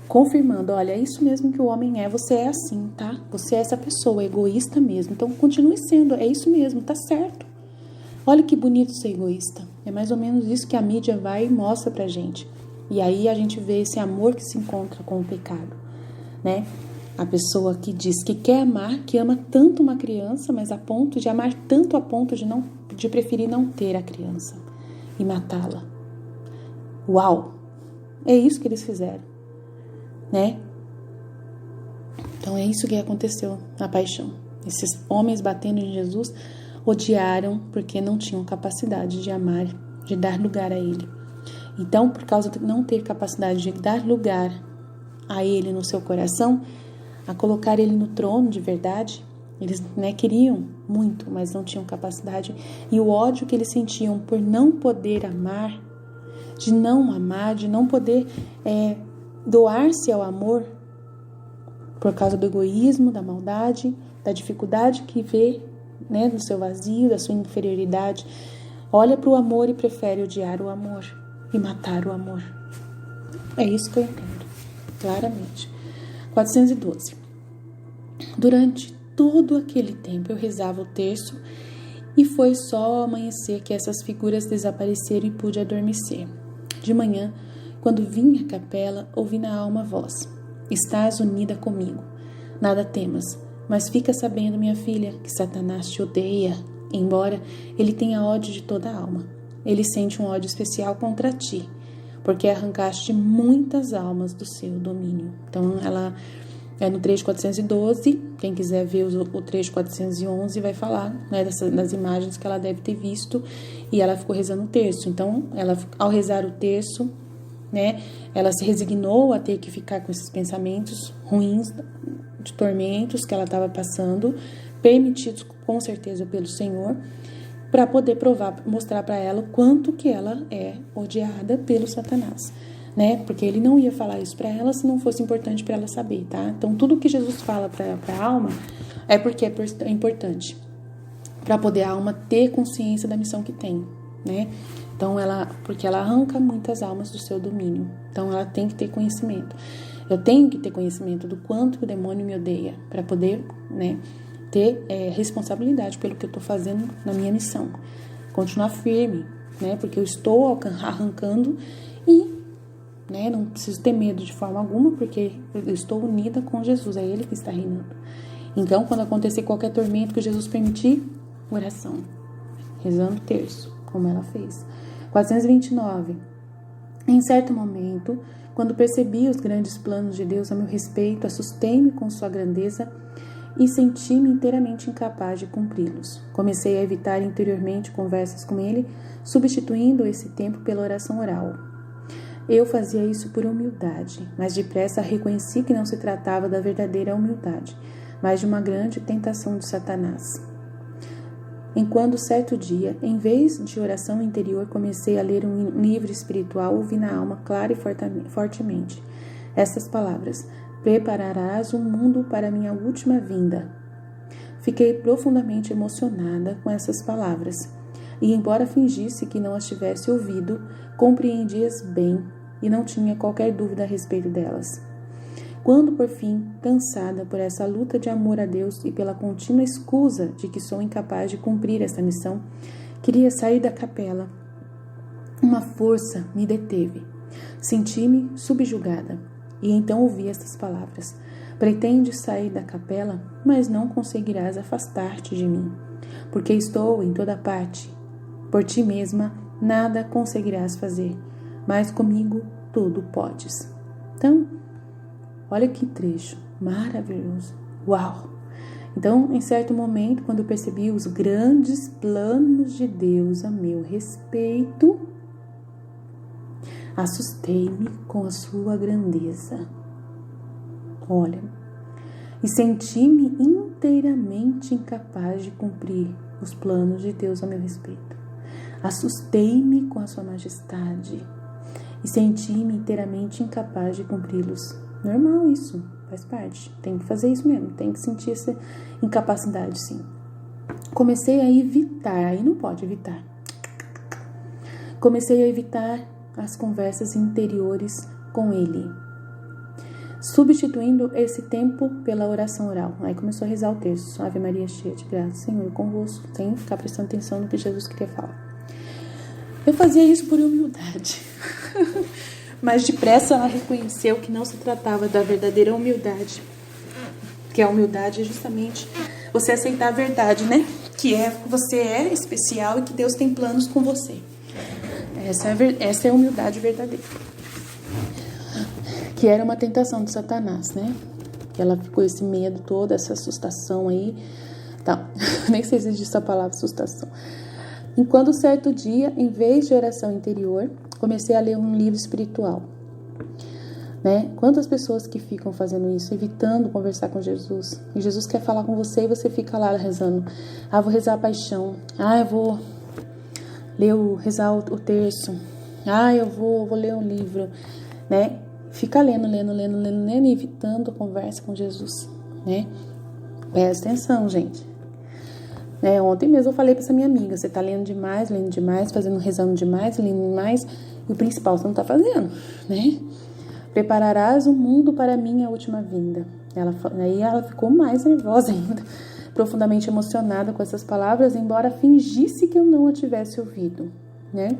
A: confirmando, olha, é isso mesmo que o homem é, você é assim, tá? Você é essa pessoa, egoísta mesmo, então continue sendo, é isso mesmo, tá certo. Olha que bonito ser egoísta. É mais ou menos isso que a mídia vai e mostra pra gente. E aí a gente vê esse amor que se encontra com o pecado, né? A pessoa que diz que quer amar, que ama tanto uma criança, mas a ponto de amar tanto a ponto de preferir não ter a criança e matá-la. Uau! É isso que eles fizeram, né? Então é isso que aconteceu na paixão. Esses homens batendo em Jesus odiaram porque não tinham capacidade de amar, de dar lugar a ele. Então, por causa de não ter capacidade de dar lugar a ele no seu coração, a colocar ele no trono de verdade, eles, né, queriam muito, mas não tinham capacidade. E o ódio que eles sentiam por não poder amar, de não poder doar-se ao amor, por causa do egoísmo, da maldade, da dificuldade que vê, né, do seu vazio, da sua inferioridade, olha para o amor e prefere odiar o amor e matar o amor. É isso que eu entendo, claramente. 412. Durante todo aquele tempo eu rezava o terço e foi só ao amanhecer que essas figuras desapareceram e pude adormecer. De manhã, quando vim à capela, ouvi na alma a voz: estás unida comigo, nada temas, mas fica sabendo, minha filha, que Satanás te odeia, embora ele tenha ódio de toda a alma. Ele sente um ódio especial contra ti, porque arrancaste muitas almas do seu domínio. Então, ela é no trecho 412, quem quiser ver o trecho 411 vai falar, né, das imagens que ela deve ter visto, e ela ficou rezando o terço. Então, ela, ao rezar o terço, né, ela se resignou a ter que ficar com esses pensamentos ruins, de tormentos que ela estava passando, permitidos com certeza pelo Senhor, para poder mostrar para ela o quanto que ela é odiada pelo Satanás, né? Porque ele não ia falar isso para ela se não fosse importante para ela saber, tá? Então, tudo que Jesus fala para a alma é porque é importante, para poder a alma ter consciência da missão que tem, né? Então, porque ela arranca muitas almas do seu domínio. Então, ela tem que ter conhecimento. Eu tenho que ter conhecimento do quanto o demônio me odeia, para poder, né, ter responsabilidade pelo que eu estou fazendo na minha missão. Continuar firme, né, porque eu estou arrancando e, né, não preciso ter medo de forma alguma, porque eu estou unida com Jesus, é Ele que está reinando. Então, quando acontecer qualquer tormento que Jesus permitir, oração, rezando o terço, como ela fez. 429. Em certo momento, quando percebi os grandes planos de Deus a meu respeito, assustei-me com sua grandeza e senti-me inteiramente incapaz de cumpri-los. Comecei a evitar interiormente conversas com ele, substituindo esse tempo pela oração oral. Eu fazia isso por humildade, mas depressa reconheci que não se tratava da verdadeira humildade, mas de uma grande tentação de Satanás. Enquanto certo dia, em vez de oração interior, comecei a ler um livro espiritual, ouvi na alma clara e fortemente estas palavras: prepararás um mundo para minha última vinda. Fiquei profundamente emocionada com essas palavras, e embora fingisse que não as tivesse ouvido, compreendi-as bem e não tinha qualquer dúvida a respeito delas. Quando, por fim, cansada por essa luta de amor a Deus e pela contínua escusa de que sou incapaz de cumprir essa missão, queria sair da capela, uma força me deteve. Senti-me subjugada. E então ouvi estas palavras: pretendes sair da capela, mas não conseguirás afastar-te de mim, porque estou em toda parte. Por ti mesma nada conseguirás fazer, mas comigo tudo podes. Então, olha que trecho maravilhoso. Uau! Então, em certo momento, quando eu percebi os grandes planos de Deus a meu respeito, assustei-me com a sua grandeza. Olha, e senti-me inteiramente incapaz de cumprir os planos de Deus a meu respeito. Assustei-me com a sua majestade e senti-me inteiramente incapaz de cumpri-los. Normal isso, faz parte. Tem que fazer isso mesmo, tem que sentir essa incapacidade, sim. Comecei a evitar, aí não pode evitar. Comecei a evitar as conversas interiores com ele, substituindo esse tempo pela oração oral. Aí começou a rezar o texto: Ave Maria, cheia de graça, Senhor convosco, sem ficar prestando atenção no que Jesus queria falar. Eu fazia isso por humildade. Mas depressa ela reconheceu que não se tratava da verdadeira humildade. Que a humildade é justamente você aceitar a verdade, né? Que você é especial e que Deus tem planos com você. Essa é a humildade verdadeira. Que era uma tentação de Satanás, né? Que ela ficou esse medo todo, essa assustação aí. Tá. Nem sei se existe essa palavra, assustação. Enquanto certo dia, em vez de oração interior, comecei a ler um livro espiritual, né? Quantas pessoas que ficam fazendo isso, evitando conversar com Jesus, e Jesus quer falar com você e você fica lá rezando: vou rezar a paixão, eu vou rezar o terço, eu vou ler um livro, né? Fica lendo, e evitando a conversa com Jesus, né? Presta atenção, gente. Ontem mesmo eu falei pra essa minha amiga: você tá lendo demais, rezando demais, lendo demais, e o principal você não tá fazendo, né? Prepararás o mundo para a minha última vinda. Aí ela ficou mais nervosa ainda, profundamente emocionada com essas palavras, embora fingisse que eu não a tivesse ouvido, né?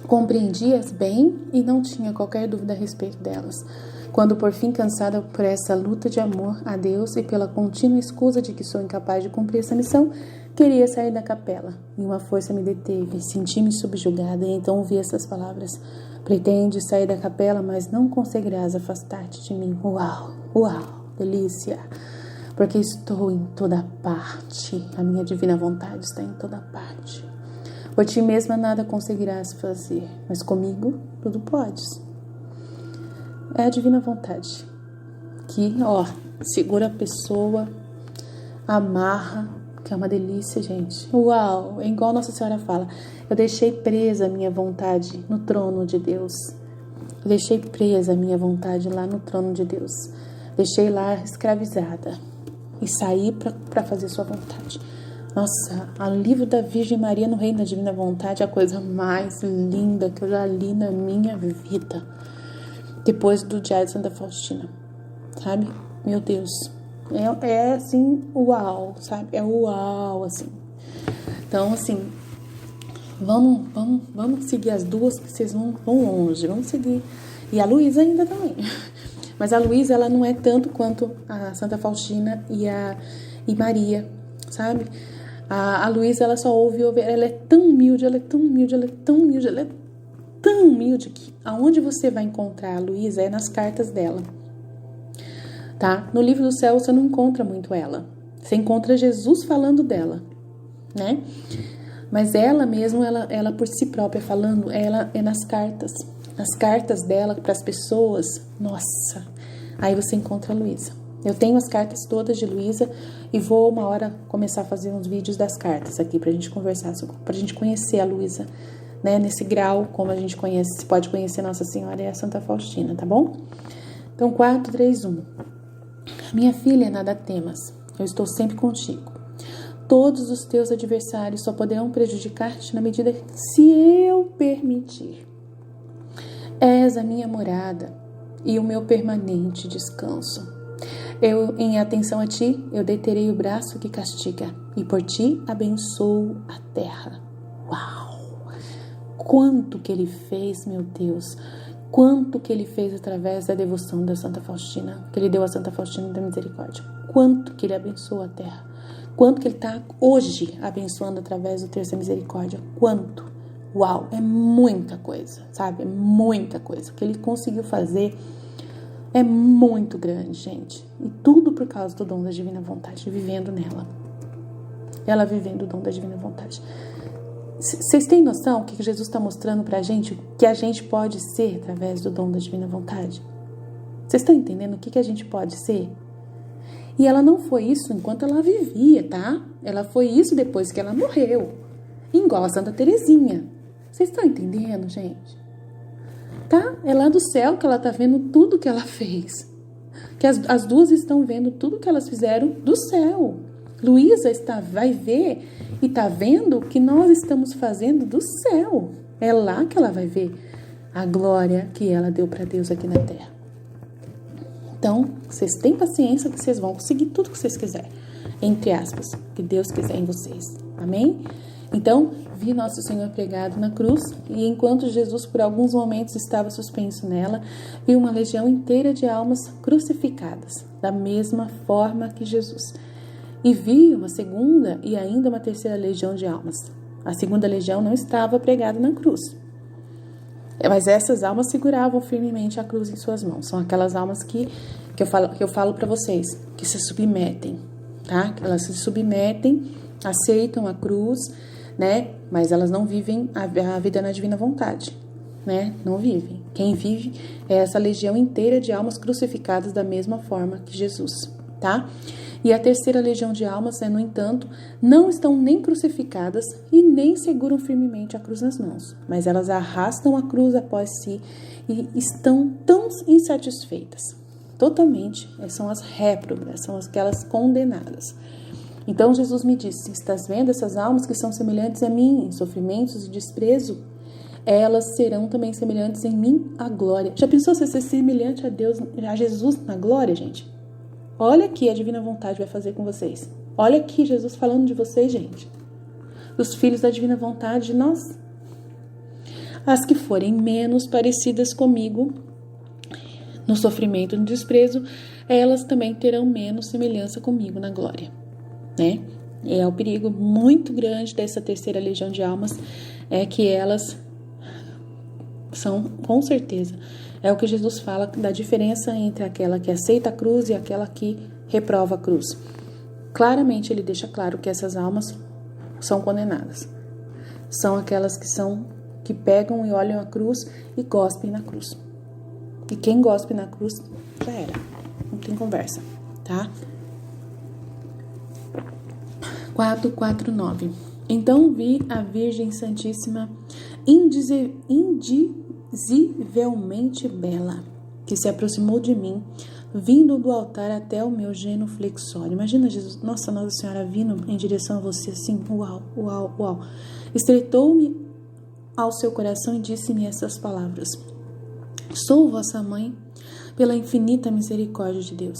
A: Compreendi-as bem e não tinha qualquer dúvida a respeito delas. Quando, por fim, cansada por essa luta de amor a Deus e pela contínua escusa de que sou incapaz de cumprir essa missão, queria sair da capela. E uma força me deteve, senti-me subjugada e então ouvi essas palavras: pretendes sair da capela, mas não conseguirás afastar-te de mim. Uau, delícia! Porque estou em toda parte, a minha divina vontade está em toda parte. Por ti mesma nada conseguirás fazer, mas comigo tudo podes. É a divina vontade que, segura a pessoa, amarra, que é uma delícia, gente. Uau! É igual Nossa Senhora fala: eu deixei presa a minha vontade no trono de Deus. Eu deixei presa a minha vontade lá no trono de Deus. Deixei lá escravizada e saí para fazer sua vontade. Nossa, o livro da Virgem Maria no Reino da Divina Vontade é a coisa mais linda que eu já li na minha vida. Depois do Diário de Santa Faustina, sabe? Meu Deus, é assim, uau, sabe? É uau, assim. Então, assim, vamos seguir as duas, que vocês vão longe, vamos seguir. E a Luísa ainda também. Mas a Luísa, ela não é tanto quanto a Santa Faustina e Maria, sabe? A Luísa, ela só ouve, ela é tão humilde, tão humilde que aonde você vai encontrar a Luísa é nas cartas dela, tá? No livro do céu você não encontra muito ela, você encontra Jesus falando dela, né? Mas ela mesmo, ela por si própria falando, ela é nas cartas dela para as pessoas. Nossa, aí você encontra a Luísa. Eu tenho as cartas todas de Luísa e vou uma hora começar a fazer uns vídeos das cartas aqui pra gente conversar, pra gente conhecer a Luísa, né, nesse grau, como a gente pode conhecer Nossa Senhora e a Santa Faustina, tá bom? Então, 4, 3, 1. Minha filha, nada temas, eu estou sempre contigo. Todos os teus adversários só poderão prejudicar-te na medida que, se eu permitir. És a minha morada e o meu permanente descanso. Em atenção a ti, eu deterei o braço que castiga, e por ti abençoo a terra. Uau! Quanto que ele fez, meu Deus! quanto que ele fez através da devoção da Santa Faustina, que ele deu a Santa Faustina da Misericórdia, quanto que ele abençoou a terra, quanto que ele está hoje abençoando através do Terço da Misericórdia, quanto, uau, é muita coisa, sabe, é muita coisa, o que ele conseguiu fazer é muito grande, gente, e tudo por causa do dom da Divina Vontade, vivendo nela, ela vivendo o dom da Divina Vontade. Vocês têm noção que Jesus está mostrando pra gente que a gente pode ser através do dom da Divina Vontade? Vocês estão entendendo o que a gente pode ser? E ela não foi isso enquanto ela vivia, tá? Ela foi isso depois que ela morreu. Igual a Santa Teresinha. Vocês estão entendendo, gente? Tá? É lá do céu que ela tá vendo tudo que ela fez. Que as duas estão vendo tudo que elas fizeram do céu. Luísa vai ver e está vendo o que nós estamos fazendo do céu. É lá que ela vai ver a glória que ela deu para Deus aqui na terra. Então, vocês têm paciência que vocês vão conseguir tudo que vocês quiserem. Entre aspas, que Deus quiser em vocês. Amém? Então, vi Nosso Senhor pregado na cruz e enquanto Jesus por alguns momentos estava suspenso nela, vi uma legião inteira de almas crucificadas, da mesma forma que Jesus. E vi uma segunda e ainda uma terceira legião de almas. A segunda legião não estava pregada na cruz. Mas essas almas seguravam firmemente a cruz em suas mãos. São aquelas almas que eu falo para vocês, que se submetem, tá? Que elas se submetem, aceitam a cruz, né? Mas elas não vivem a vida na Divina Vontade, né? Não vivem. Quem vive é essa legião inteira de almas crucificadas da mesma forma que Jesus, tá? E a terceira legião de almas, no entanto, não estão nem crucificadas e nem seguram firmemente a cruz nas mãos, mas elas arrastam a cruz após si e estão tão insatisfeitas. Totalmente, são as réprobas, são aquelas condenadas. Então Jesus me disse, estás vendo essas almas que são semelhantes a mim em sofrimentos e desprezo? Elas serão também semelhantes em mim a glória. Já pensou se ser semelhante a Deus, a Jesus na glória, gente? Olha aqui a Divina Vontade vai fazer com vocês. Olha aqui Jesus falando de vocês, gente. Os filhos da Divina Vontade de nós. As que forem menos parecidas comigo no sofrimento e no desprezo, elas também terão menos semelhança comigo na glória, né? E é o perigo muito grande dessa terceira legião de almas, é que elas são, com certeza, é o que Jesus fala da diferença entre aquela que aceita a cruz e aquela que reprova a cruz. Claramente ele deixa claro que essas almas são condenadas. São aquelas que pegam e olham a cruz e gospem na cruz. E quem gospe na cruz, já era. Não tem conversa, tá? 4:9. Então vi a Virgem Santíssima indizivelmente bela, que se aproximou de mim, vindo do altar até o meu genuflexório. Imagina Jesus, Nossa Senhora vindo em direção a você assim, uau, uau, uau. Estreitou-me ao seu coração e disse-me essas palavras: sou vossa mãe pela infinita misericórdia de Deus.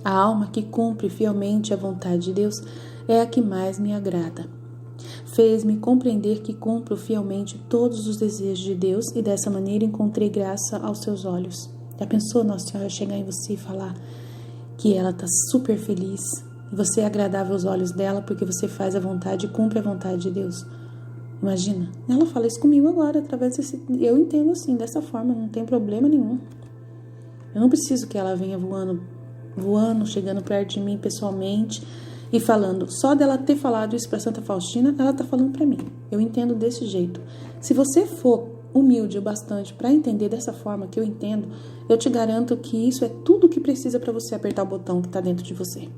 A: A alma que cumpre fielmente a vontade de Deus é a que mais me agrada. Fez-me compreender que cumpro fielmente todos os desejos de Deus e dessa maneira encontrei graça aos seus olhos. Já pensou Nossa Senhora chegar em você e falar que ela está super feliz e você é agradável aos olhos dela porque você faz a vontade e cumpre a vontade de Deus? Imagina, ela fala isso comigo agora, através desse... Eu entendo assim, dessa forma, não tem problema nenhum. Eu não preciso que ela venha voando, chegando perto de mim pessoalmente e falando. Só dela ter falado isso para Santa Faustina, ela tá falando para mim. Eu entendo desse jeito. Se você for humilde o bastante para entender dessa forma que eu entendo, eu te garanto que isso é tudo o que precisa para você apertar o botão que tá dentro de você.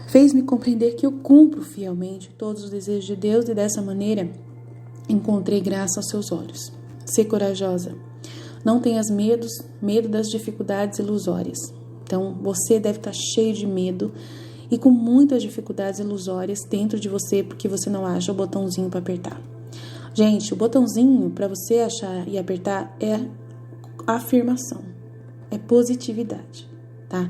A: Fez-me compreender que eu cumpro fielmente todos os desejos de Deus e dessa maneira encontrei graça aos seus olhos. Sê corajosa. Não tenhas medo das dificuldades ilusórias. Então, você deve estar cheio de medo e com muitas dificuldades ilusórias dentro de você porque você não acha o botãozinho para apertar. Gente, o botãozinho para você achar e apertar é afirmação, é positividade, tá?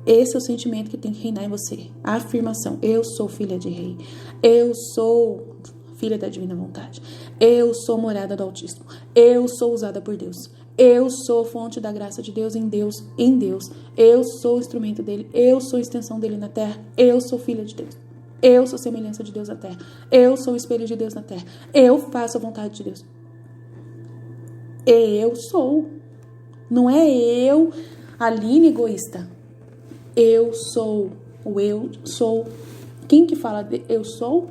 A: Esse é o sentimento que tem que reinar em você. A afirmação. Eu sou filha de rei. Eu sou filha da divina vontade. Eu sou morada do Altíssimo. Eu sou usada por Deus. Eu sou fonte da graça de Deus em Deus, em Deus. Eu sou instrumento dele. Eu sou extensão dele na terra. Eu sou filha de Deus. Eu sou semelhança de Deus na terra. Eu sou o espelho de Deus na terra. Eu faço a vontade de Deus. Eu sou. Não é eu, Aline, egoísta. Eu sou. O eu sou. Quem que fala de eu sou?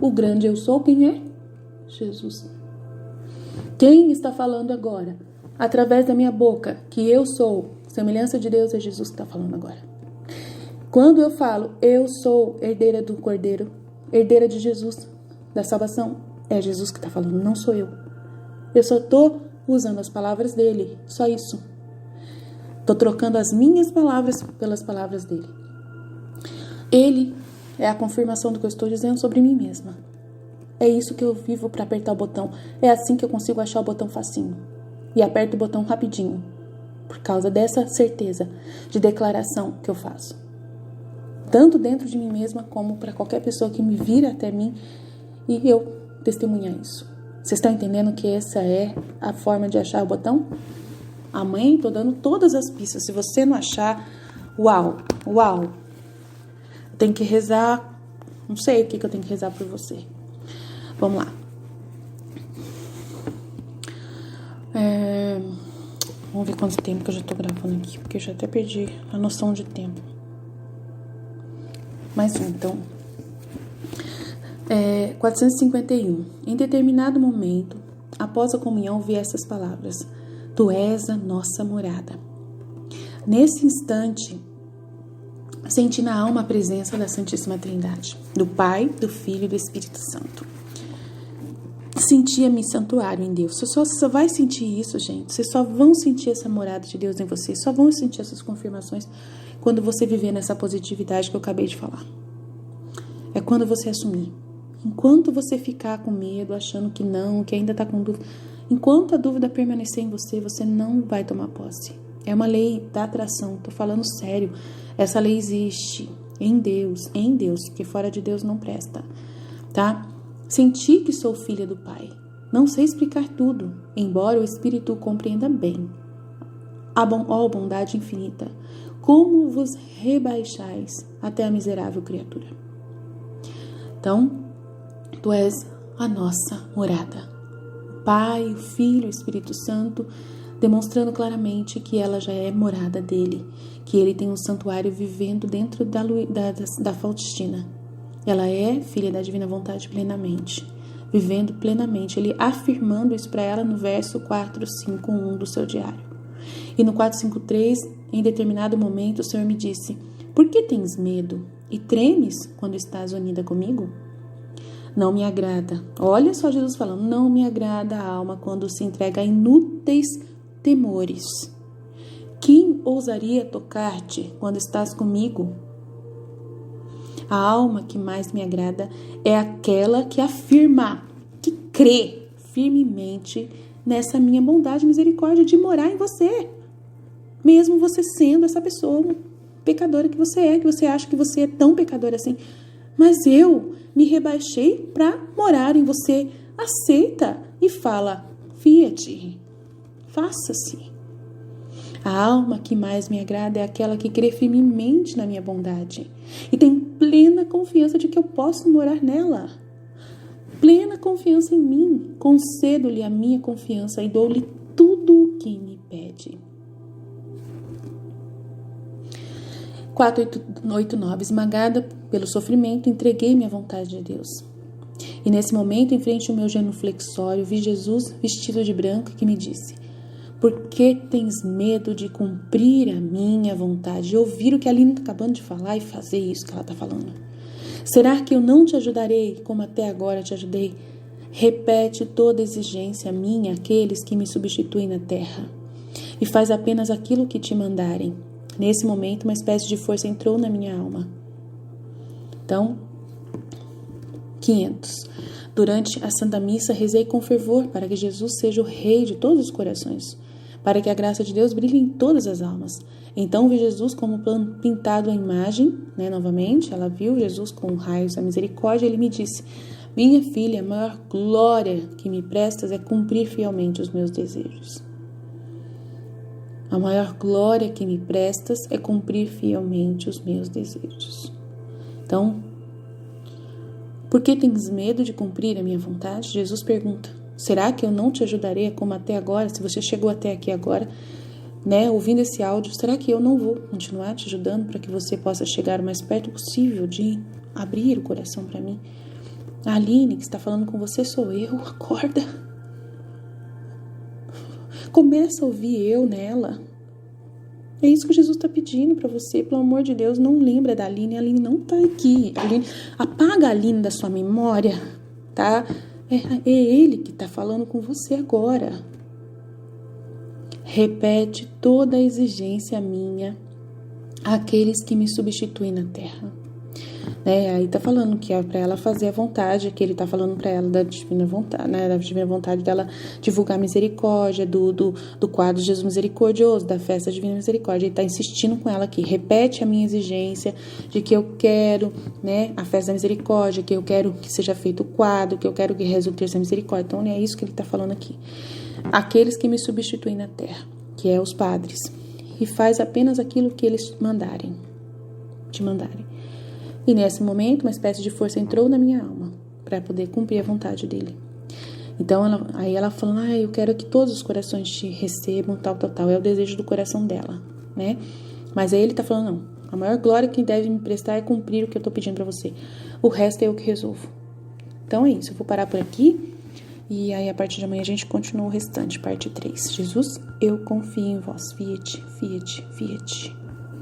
A: O grande eu sou, quem é? Jesus. Quem está falando agora? Através da minha boca, que eu sou, semelhança de Deus, é Jesus que está falando agora. Quando eu falo, eu sou herdeira do Cordeiro, herdeira de Jesus, da salvação, é Jesus que está falando, não sou eu. Eu só estou usando as palavras dele, só isso. Estou trocando as minhas palavras pelas palavras dele. Ele é a confirmação do que eu estou dizendo sobre mim mesma. É isso que eu vivo para apertar o botão. É assim que eu consigo achar o botão facinho. E aperto o botão rapidinho. Por causa dessa certeza de declaração que eu faço. Tanto dentro de mim mesma, como para qualquer pessoa que me vira até mim e eu testemunhar isso. Vocês estão entendendo que essa é a forma de achar o botão? Amém? Estou dando todas as pistas. Se você não achar, uau. Tem que rezar. Não sei o que eu tenho que rezar por você. Vamos lá. Vamos ver quanto tempo que eu já tô gravando aqui, porque eu já até perdi a noção de tempo. Mais um, então. 451. Em determinado momento, após a comunhão, vi essas palavras: Tu és a nossa morada. Nesse instante, senti na alma a presença da Santíssima Trindade, do Pai, do Filho e do Espírito Santo. Sentia-me santuário em Deus. Você só vai sentir isso, gente. Vocês só vão sentir essa morada de Deus em vocês. Só vão sentir essas confirmações quando você viver nessa positividade que eu acabei de falar. É quando você assumir. Enquanto você ficar com medo, achando que não, que ainda está com dúvida, enquanto a dúvida permanecer em você, você não vai tomar posse. É uma lei da atração. Tô falando sério. Essa lei existe em Deus, porque fora de Deus não presta, tá? Senti que sou filha do Pai. Não sei explicar tudo, embora o Espírito o compreenda bem. Ó bondade infinita, como vos rebaixais até a miserável criatura. Então, Tu és a nossa morada. O Pai, o Filho, o Espírito Santo, demonstrando claramente que ela já é morada dele, que ele tem um santuário vivendo dentro da Faustina. Ela é filha da divina vontade plenamente, vivendo plenamente, ele afirmando isso para ela no verso 451 do seu diário. E no 453, em determinado momento, o Senhor me disse: Por que tens medo e tremes quando estás unida comigo? Não me agrada, olha só Jesus falando, não me agrada a alma quando se entrega a inúteis temores. Quem ousaria tocar-te quando estás comigo? A alma que mais me agrada é aquela que afirma, que crê firmemente nessa minha bondade e misericórdia de morar em você. Mesmo você sendo essa pessoa pecadora que você acha que você é tão pecadora assim. Mas eu me rebaixei para morar em você. Aceita e fala: Fiat, faça-se. A alma que mais me agrada é aquela que crê firmemente na minha bondade e tem plena confiança de que eu posso morar nela. Plena confiança em mim. Concedo-lhe a minha confiança e dou-lhe tudo o que me pede. 489. Esmagada pelo sofrimento, entreguei-me à vontade de Deus. E nesse momento, em frente ao meu genuflexório, vi Jesus vestido de branco que me disse: Por que tens medo de cumprir a minha vontade? De ouvir o que a Aline está acabando de falar e fazer isso que ela está falando. Será que eu não te ajudarei como até agora te ajudei? Repete toda exigência minha àqueles que me substituem na terra e faz apenas aquilo que te mandarem. Nesse momento, uma espécie de força entrou na minha alma. Então, 500. Durante a Santa Missa, rezei com fervor para que Jesus seja o Rei de todos os corações, para que a graça de Deus brilhe em todas as almas. Então vi Jesus como pintado à imagem, novamente, ela viu Jesus com raios da misericórdia, ele me disse: Minha filha, a maior glória que me prestas é cumprir fielmente os meus desejos. A maior glória que me prestas é cumprir fielmente os meus desejos. Então, por que tens medo de cumprir a minha vontade? Jesus pergunta. Será que eu não te ajudarei como até agora? Se você chegou até aqui agora, ouvindo esse áudio, será que eu não vou continuar te ajudando para que você possa chegar o mais perto possível de abrir o coração para mim? A Aline, que está falando com você, sou eu. Acorda. Começa a ouvir eu nela. É isso que Jesus está pedindo para você. Pelo amor de Deus, não lembra da Aline. A Aline não está aqui. Apaga a Aline da sua memória, tá? É ele que está falando com você agora. Repete toda a exigência minha àqueles que me substituem na terra. Aí tá falando que é para ela fazer a vontade, que ele tá falando para ela da divina vontade, da divina vontade dela divulgar a misericórdia, do quadro de Jesus misericordioso, da festa divina misericórdia. Ele tá insistindo com ela aqui, repete a minha exigência de que eu quero, a festa da misericórdia, que eu quero que seja feito o quadro, que eu quero que resulte essa misericórdia. Então é isso que ele tá falando aqui. Aqueles que me substituem na terra, que é os padres, e faz apenas aquilo que eles te mandarem. E nesse momento, uma espécie de força entrou na minha alma para poder cumprir a vontade dele. Então, ela falando, eu quero que todos os corações te recebam, tal. É o desejo do coração dela, Mas aí ele tá falando, não. A maior glória que deve me prestar é cumprir o que eu tô pedindo para você. O resto é eu que resolvo. Então é isso. Eu vou parar por aqui. E aí, a partir de amanhã, a gente continua o restante, parte 3. Jesus, eu confio em vós. Fiat, fiat, fiat.